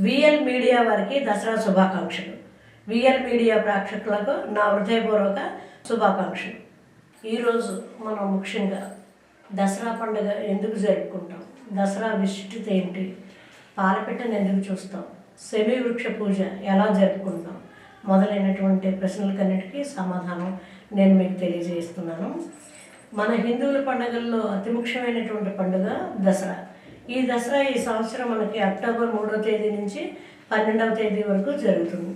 VL media వారికి దసరా శుభాకాంక్షలు. VL media ప్రేక్షకులకు నా హృదయపూర్వక శుభాకాంక్షలు. ఈరోజు మనం ముఖ్యంగా దసరా పండుగ ఎందుకు జరుపుకుంటాం, దసరా విశిష్టత ఏంటి, పాలపిట్టను ఎందుకు చూస్తాం, శమీ వృక్ష పూజ ఎలా జరుపుకుంటాం మొదలైనటువంటి ప్రశ్నలకన్నిటికీ సమాధానం నేను మీకు తెలియజేస్తున్నాను. మన హిందువుల పండుగల్లో అతి ముఖ్యమైనటువంటి పండుగ దసరా. ఈ దసరా ఈ సంవత్సరం మనకి అక్టోబర్ 3వ తేదీ నుంచి 12వ తేదీ వరకు జరుగుతుంది.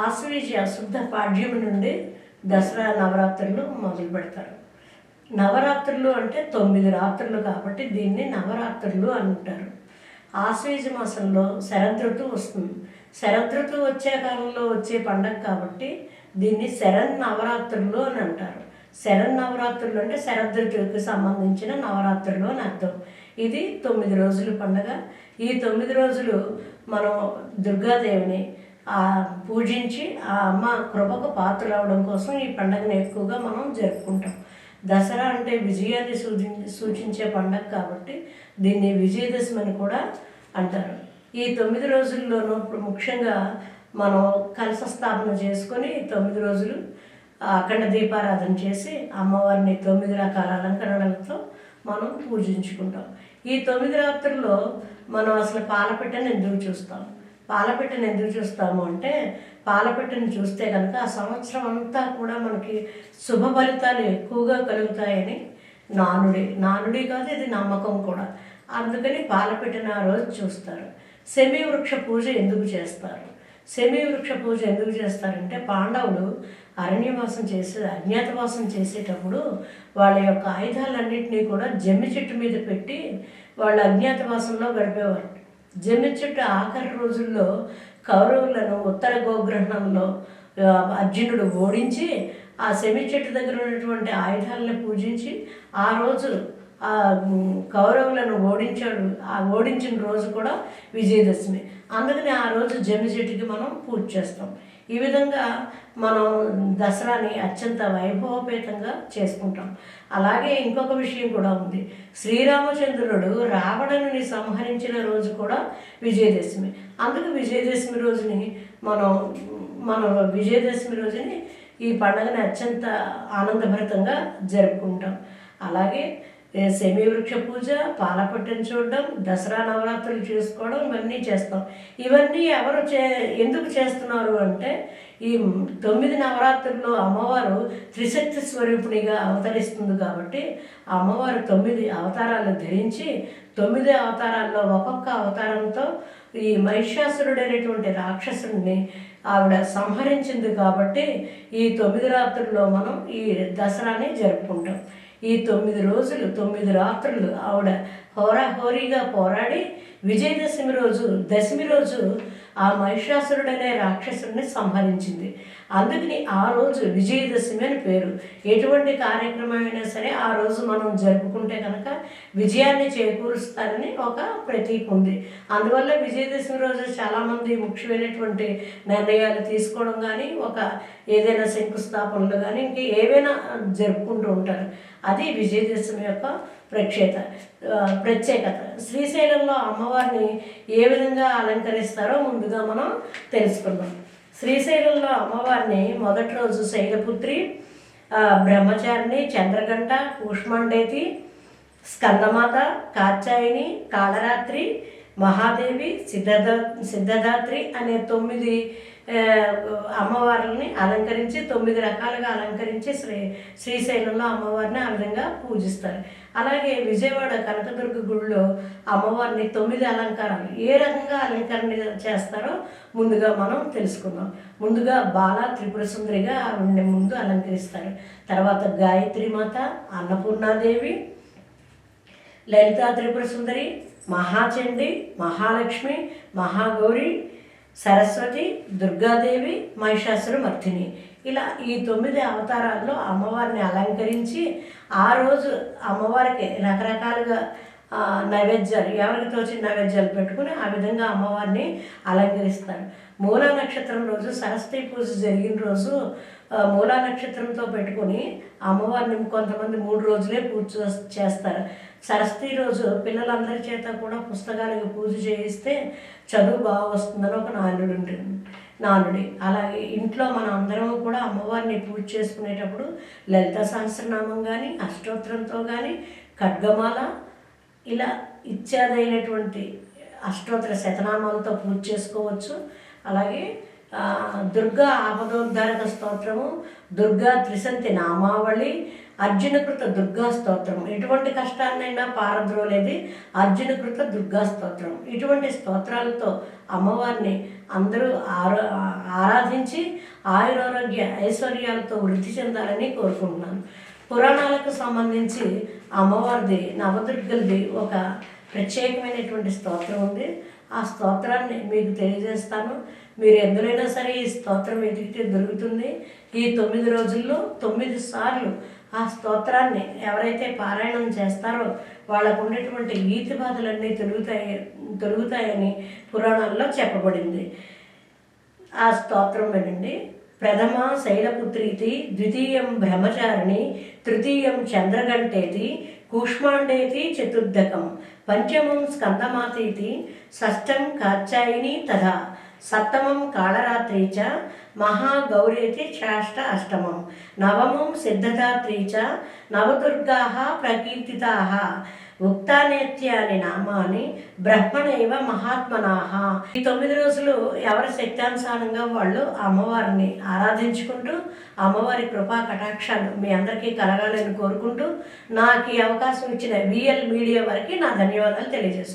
ఆశ్వీజ శుద్ధ పాడ్యమి నుండి దసరా నవరాత్రులు మొదలు పెడతారు. నవరాత్రులు అంటే 9 రాత్రులు కాబట్టి దీన్ని నవరాత్రులు అంటారు. ఆశ్వీజ మాసంలో శరదృతువు వస్తుంది. శరదృతువు వచ్చే కాలంలో వచ్చే పండగ కాబట్టి దీన్ని శరన్నవరాత్రులు అని అంటారు. శరన్నవరాత్రులు అంటే శరదృతువుకి సంబంధించిన నవరాత్రులు అని అర్థం. ఇది 9 రోజుల పండుగ. ఈ 9 రోజులు మనం దుర్గాదేవిని పూజించి ఆ అమ్మ కృపకు పాత్రలు అవడం కోసం ఈ పండుగను ఎక్కువగా మనం జరుపుకుంటాం. దసరా అంటే విజయాన్ని సూచించే పండుగ కాబట్టి దీన్ని విజయదశమి అని కూడా అంటారు. ఈ 9 రోజుల్లోనూ ముఖ్యంగా మనం కలశ స్థాపన చేసుకొని 9 రోజులు అఖండ దీపారాధన చేసి అమ్మవారిని 9 రకాల అలంకరణలతో మనం పూజించుకుంటాం. ఈ 9 రాత్రుల్లో మనం అసలు పాలపిట్టను ఎందుకు చూస్తాం? పాలపిట్టను ఎందుకు చూస్తాము అంటే పాలపిట్టను చూస్తే కనుక ఆ సంవత్సరం అంతా కూడా మనకి శుభ ఫలితాలు ఎక్కువగా కలుగుతాయని నానుడి కాదు, ఇది నమ్మకం కూడా. అందుకని పాలపిట్టను ఆ రోజు చూస్తారు. శమీ వృక్ష పూజ ఎందుకు చేస్తారు? శమీ వృక్ష పూజ ఎందుకు చేస్తారంటే పాండవులు అరణ్యవాసం అజ్ఞాతవాసం చేసేటప్పుడు వాళ్ళ యొక్క ఆయుధాలన్నింటినీ కూడా జమ్మి చెట్టు మీద పెట్టి వాళ్ళు అజ్ఞాతవాసంలో గడిపేవారు. జమ్మి చెట్టు ఆఖరి రోజుల్లో కౌరవులను ఉత్తర గోగ్రహణంలో అర్జునుడు ఓడించి ఆ శమి చెట్టు దగ్గర ఉన్నటువంటి ఆయుధాలను పూజించి ఆ రోజు ఆ కౌరవులను ఓడించాడు. ఆ ఓడించిన రోజు కూడా విజయదశమి. అందుకని ఆ రోజు జమ్మి చెట్టుకి మనం పూజ చేస్తాం. ఈ విధంగా మనం దసరాని అత్యంత వైభవపేతంగా చేసుకుంటాం. అలాగే ఇంకొక విషయం కూడా ఉంది. శ్రీరామచంద్రుడు రావణుని సంహరించిన రోజు కూడా విజయదశమి. అందుకు విజయదశమి రోజుని మనం విజయదశమి రోజుని ఈ పండుగని అత్యంత ఆనందభరితంగా జరుపుకుంటాం. అలాగే శమీ వృక్ష పూజ, పాలపిట్టను చూడడం, దసరా నవరాత్రులు చేసుకోవడం ఇవన్నీ చేస్తాం. ఇవన్నీ ఎందుకు చేస్తున్నారు అంటే ఈ 9 నవరాత్రుల్లో అమ్మవారు త్రిశక్తి స్వరూపిణిగా అవతరిస్తుంది కాబట్టి అమ్మవారు 9 అవతారాలు ధరించి 9 అవతారాల్లో ఒక్కొక్క అవతారంతో ఈ మహిషాసురుడైనటువంటి రాక్షసుడిని ఆవిడ సంహరించింది కాబట్టి ఈ 9 రాత్రుల్లో మనం ఈ దసరాని జరుపుకుంటాం. ఈ 9 రోజులు 9 రాత్రులు ఆవిడ హోరాహోరీగా పోరాడి విజయదశమి రోజు దశమి రోజు ఆ మహిషాసురుడనే రాక్షసుడిని సంహరించింది. అందుకని ఆ రోజు విజయదశమి అని పేరు. ఎటువంటి కార్యక్రమం అయినా సరే ఆ రోజు మనం జరుపుకుంటే కనుక విజయాన్ని చేకూరుస్తారని ఒక ప్రతీక ఉంది. అందువల్ల విజయదశమి రోజు చాలామంది ముఖ్యమైనటువంటి నిర్ణయాలు తీసుకోవడం కానీ ఏదైనా శంకుస్థాపనలు కానీ ఏవైనా జరుపుకుంటూ ఉంటారు. అది విజయదశమి యొక్క ప్రత్యేకత. శ్రీశైలంలో అమ్మవారిని ఏ విధంగా అలంకరిస్తారో ముందుగా మనం తెలుసుకుందాం. శ్రీశైలంలో అమ్మవారిని మొదటి రోజు శైలపుత్రి, బ్రహ్మచారిణి, చంద్రగంట, కూష్మండేతి, స్కందమాత, కాత్యాయని, కాళరాత్రి, మహాదేవి, సిద్ధదాత్రి అనే 9 అమ్మవార్లని అలంకరించి 9 రకాలుగా అలంకరించి శ్రీశైలంలో అమ్మవారిని ఆ విధంగా పూజిస్తారు. అలాగే విజయవాడ కనకదుర్గ గుడిలో అమ్మవారిని 9 అలంకారాలు ఏ రకంగా అలంకరణ చేస్తారో ముందుగా మనం తెలుసుకుందాం. ముందుగా బాల త్రిపుర సుందరిగా ఆవిడని ముందు అలంకరిస్తారు. తర్వాత గాయత్రి మాత, అన్నపూర్ణాదేవి, లలితా త్రిపుర సుందరి, మహాచండి, మహాలక్ష్మి, మహాగౌరి, సరస్వతి, దుర్గాదేవి, మహిషాసురమర్దిని ఇలా ఈ 9 అవతారాల్లో అమ్మవారిని అలంకరించి ఆ రోజు అమ్మవారికి రకరకాలుగా నైవేద్యాలు ఎవరికి తోచిన నైవేద్యాలు పెట్టుకుని ఆ విధంగా అమ్మవారిని అలంకరిస్తారు. మూలా నక్షత్రం రోజు సరస్వతి పూజ జరిగిన రోజు మూలా నక్షత్రంతో పెట్టుకుని అమ్మవారిని కొంతమంది 3 రోజులే పూజ చేస్తారు. సరస్వతి రోజు పిల్లలందరి చేత కూడా పుస్తకాలకు పూజ చేయిస్తే చదువు బాగా వస్తుందని ఒక నానుడి. అలాగే ఇంట్లో మన అందరం కూడా అమ్మవారిని పూజ చేసుకునేటప్పుడు లలిత సహస్రనామం కానీ, అష్టోత్తరంతో కానీ, ఖడ్గమాల ఇలా ఇత్యాదైనటువంటి అష్టోత్తర శతనామాలతో పూజ చేసుకోవచ్చు. అలాగే దుర్గా ఆపదోద్ధారక స్తోత్రము, దుర్గా త్రిశంతి నామావళి, అర్జునకృత దుర్గా స్తోత్రం, ఎటువంటి కష్టాన్నైనా పారద్రోలేది అర్జునకృత దుర్గా స్తోత్రం. ఇటువంటి స్తోత్రాలతో అమ్మవారిని అందరూ ఆరాధించి ఆయురారోగ్య ఐశ్వర్యాలతో వృద్ధి చెందాలని కోరుకుంటున్నాను. పురాణాలకు సంబంధించి అమ్మవారిది నవదుర్గలది ఒక ప్రత్యేకమైనటువంటి స్తోత్రం ఉంది. ఆ స్తోత్రాన్ని మీకు తెలియజేస్తాను. మీరు ఎందులైనా సరే ఈ స్తోత్రం వెతికితే దొరుకుతుంది. ఈ 9 రోజుల్లో 9 సార్లు ఆ స్తోత్రాన్ని ఎవరైతే పారాయణం చేస్తారో వాళ్ళకు ఉండేటువంటి ఈతి బాధలన్నీ తొలుగుతాయని పురాణాల్లో చెప్పబడింది. ఆ స్తోత్రం వినండి. ప్రథమ శైలపుత్రీతి, ద్వితీయం బ్రహ్మచారిణి, తృతీయం చంద్రగంటేతి, కూష్మాండేతి చతుర్థకం, పంచమం స్కందమాతీతి, షష్టం కాత్యాయిని తథా, సప్తమం కాళరాత్రి చ మహాగౌరేతి షష్ఠ అష్టమం, నవమం సిద్ధదాత్రి చ నవదుర్గాః ప్రకీర్తితాః, ఉక్తానేత్యాని నామాని బ్రహ్మణైవ మహాత్మనాః. ఈ 9 రోజులు ఎవరి శక్తానుసారంగా వాళ్ళు అమ్మవారిని ఆరాధించుకుంటూ అమ్మవారి కృపా కటాక్షాలు మీ అందరికీ కలగాలని కోరుకుంటూ నాకు ఈ అవకాశం ఇచ్చిన విఎల్ మీడియా వారికి నా ధన్యవాదాలు తెలియజేస్తున్నాను.